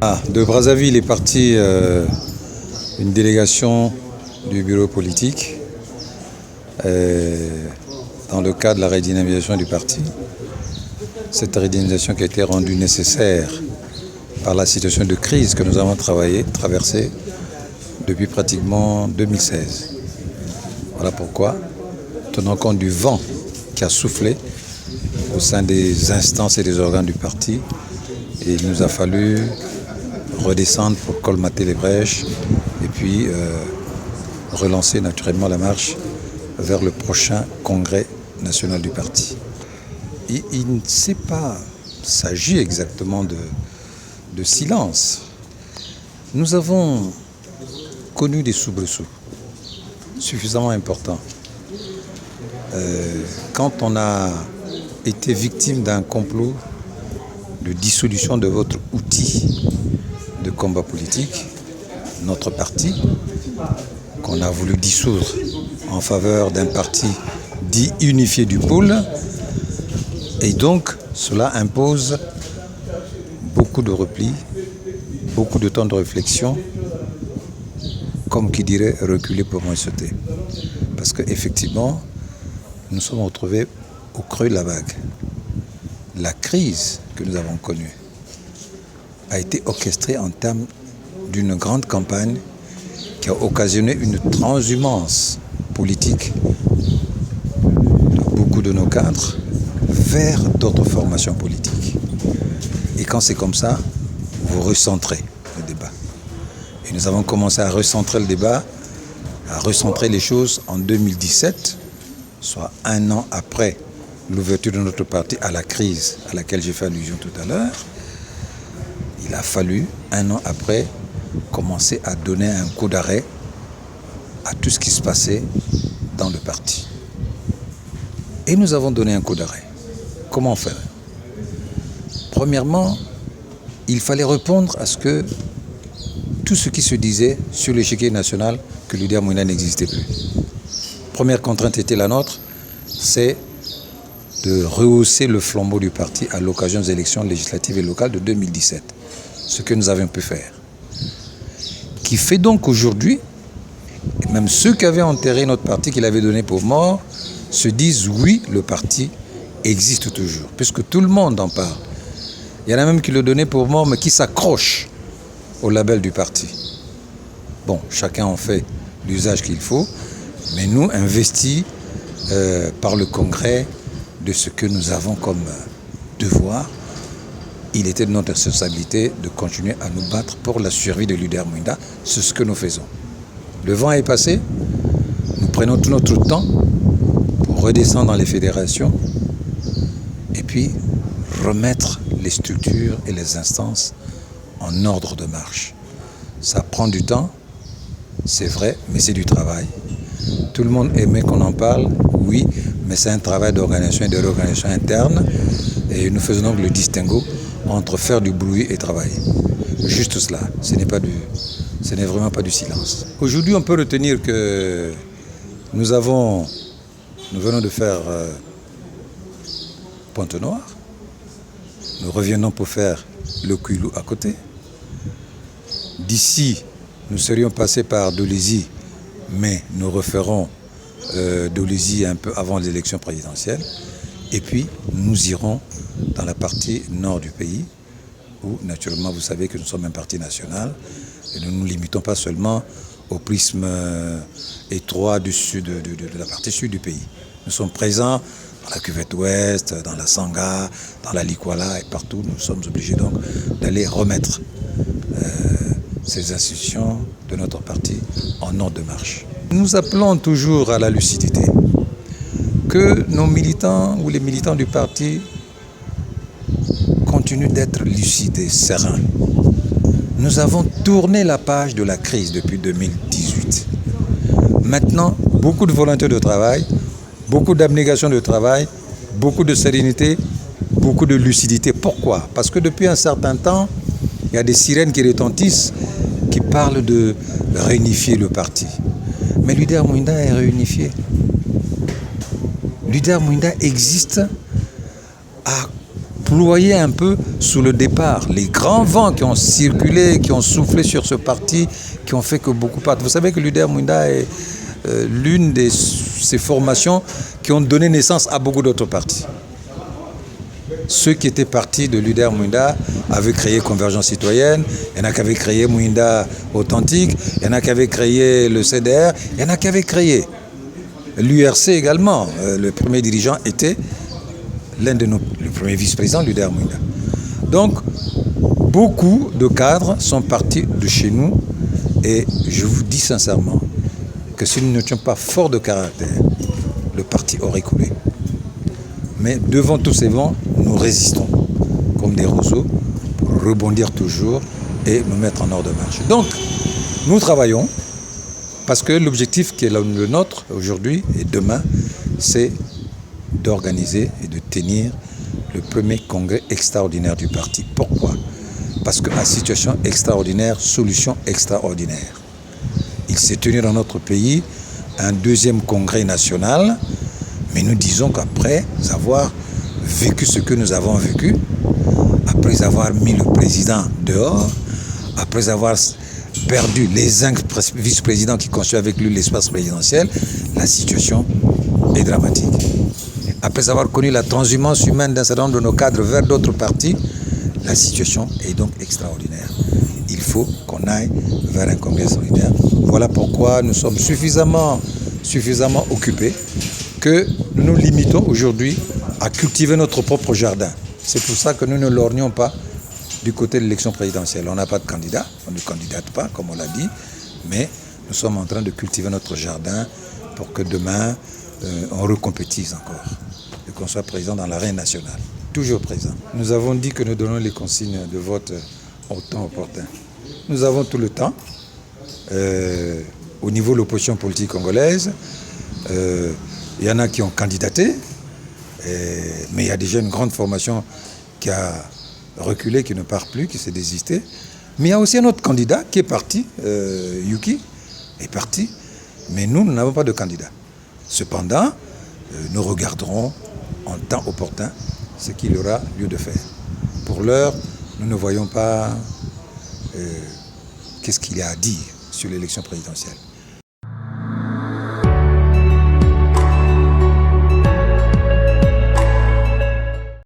De Brazzaville est partie une délégation du bureau politique dans le cadre de la redynamisation du parti. Cette redynamisation qui a été rendue nécessaire par la situation de crise que nous avons traversée depuis pratiquement 2016. Voilà pourquoi, tenant compte du vent qui a soufflé au sein des instances et des organes du parti, il nous a fallu redescendre pour colmater les brèches et puis relancer naturellement la marche vers le prochain congrès national du parti. Il ne s'est pas s'agit exactement de silence. Nous avons connu des soubresauts suffisamment importants. Quand on a été victime d'un complot de dissolution de votre outil de combat politique, notre parti, qu'on a voulu dissoudre en faveur d'un parti dit unifié du pôle, et donc cela impose beaucoup de repli, beaucoup de temps de réflexion, comme qui dirait reculer pour moins sauter. Parce qu'effectivement, nous sommes retrouvés au creux de la vague. La crise que nous avons connue a été orchestrée en termes d'une grande campagne qui a occasionné une transhumance politique de beaucoup de nos cadres vers d'autres formations politiques. Et quand c'est comme ça, vous recentrez le débat. Et nous avons commencé à recentrer le débat, à recentrer les choses en 2017, soit un an après l'ouverture de notre parti à la crise à laquelle j'ai fait allusion tout à l'heure. Il a fallu, un an après, commencer à donner un coup d'arrêt à tout ce qui se passait dans le parti. Et nous avons donné un coup d'arrêt. Comment faire? Premièrement, il fallait répondre à ce que tout ce qui se disait sur l'échiquier national, que l'UDR Mouina n'existait plus. Première contrainte était la nôtre, c'est de rehausser le flambeau du parti à l'occasion des élections législatives et locales de 2017. Ce que nous avions pu faire. Qui fait donc aujourd'hui, et même ceux qui avaient enterré notre parti, qui l'avaient donné pour mort, se disent oui, le parti existe toujours, puisque tout le monde en parle. Il y en a même qui le donnaient pour mort, mais qui s'accrochent au label du parti. Bon, chacun en fait l'usage qu'il faut, mais nous, investis par le Congrès de ce que nous avons comme devoir, il était de notre responsabilité de continuer à nous battre pour la survie de l'UDR Mouina. C'est ce que nous faisons. Le vent est passé, nous prenons tout notre temps pour redescendre dans les fédérations et puis remettre les structures et les instances en ordre de marche. Ça prend du temps, c'est vrai, mais c'est du travail. Tout le monde aimait qu'on en parle, oui, mais c'est un travail d'organisation et de réorganisation interne et nous faisons donc le distinguo entre faire du bruit et travailler. Juste cela, ce n'est vraiment pas du silence. Aujourd'hui, on peut retenir que nous venons de faire Pointe-Noire. Nous reviendrons pour faire le Kouilou à côté. D'ici, nous serions passés par Dolisie, mais nous referons Dolisie un peu avant les élections présidentielles. Et puis, nous irons dans la partie nord du pays, où, naturellement, vous savez que nous sommes un parti national, et nous ne nous limitons pas seulement au prisme étroit du sud, de la partie sud du pays. Nous sommes présents dans la cuvette ouest, dans la Sangha, dans la Likwala, et partout, nous sommes obligés donc d'aller remettre ces institutions de notre parti en ordre de marche. Nous appelons toujours à la lucidité. Que nos militants ou les militants du parti continuent d'être lucides et sereins. Nous avons tourné la page de la crise depuis 2018. Maintenant, beaucoup de volonté de travail, beaucoup d'abnégation de travail, beaucoup de sérénité, beaucoup de lucidité. Pourquoi? Parce que depuis un certain temps, il y a des sirènes qui retentissent, qui parlent de réunifier le parti. Mais l'UDR Mouina est réunifié. L'UDR Mouina existe à déployer un peu sous le départ les grands vents qui ont circulé, qui ont soufflé sur ce parti, qui ont fait que beaucoup partent. Vous savez que l'UDR Mouinda est l'une de ces formations qui ont donné naissance à beaucoup d'autres partis. Ceux qui étaient partis de l'UDR Mouinda avaient créé Convergence Citoyenne, il y en a qui avaient créé Mouinda Authentique, il y en a qui avaient créé le CDR, il y en a qui avaient créé l'URC également. Le premier dirigeant était le premier vice-président de l'UDR Mouinda. Donc, beaucoup de cadres sont partis de chez nous et je vous dis sincèrement que si nous n'étions pas forts de caractère, le parti aurait coulé. Mais devant tous ces vents, nous résistons comme des roseaux pour rebondir toujours et nous mettre en ordre de marche. Donc, nous travaillons parce que l'objectif qui est le nôtre aujourd'hui et demain, c'est d'organiser et de tenir le premier congrès extraordinaire du parti. Pourquoi? Parce qu'à situation extraordinaire, solution extraordinaire. Il s'est tenu dans notre pays un deuxième congrès national, mais nous disons qu'après avoir vécu ce que nous avons vécu, après avoir mis le président dehors, après avoir perdu les 5 vice-présidents qui constituent avec lui l'espace présidentiel, la situation est dramatique. Après avoir connu la transhumance humaine d'un certain nombre de nos cadres vers d'autres partis, la situation est donc extraordinaire. Il faut qu'on aille vers un congrès extraordinaire. Voilà pourquoi nous sommes suffisamment occupés que nous nous limitons aujourd'hui à cultiver notre propre jardin. C'est pour ça que nous ne lorgnons pas du côté de l'élection présidentielle. On n'a pas de candidat, on ne candidate pas, comme on l'a dit, mais nous sommes en train de cultiver notre jardin pour que demain, on recompétise encore et qu'on soit présent dans l'arène nationale. Toujours présent. Nous avons dit que nous donnons les consignes de vote au temps opportun. Nous avons tout le temps. Au niveau de l'opposition politique congolaise, il y en a qui ont candidaté, mais il y a déjà une grande formation qui a reculé, qui ne part plus, qui s'est désisté. Mais il y a aussi un autre candidat qui est parti, Yuki est parti, mais nous n'avons pas de candidat. Cependant, nous regarderons en temps opportun ce qu'il y aura lieu de faire. Pour l'heure, nous ne voyons pas qu'est-ce qu'il y a à dire sur l'élection présidentielle.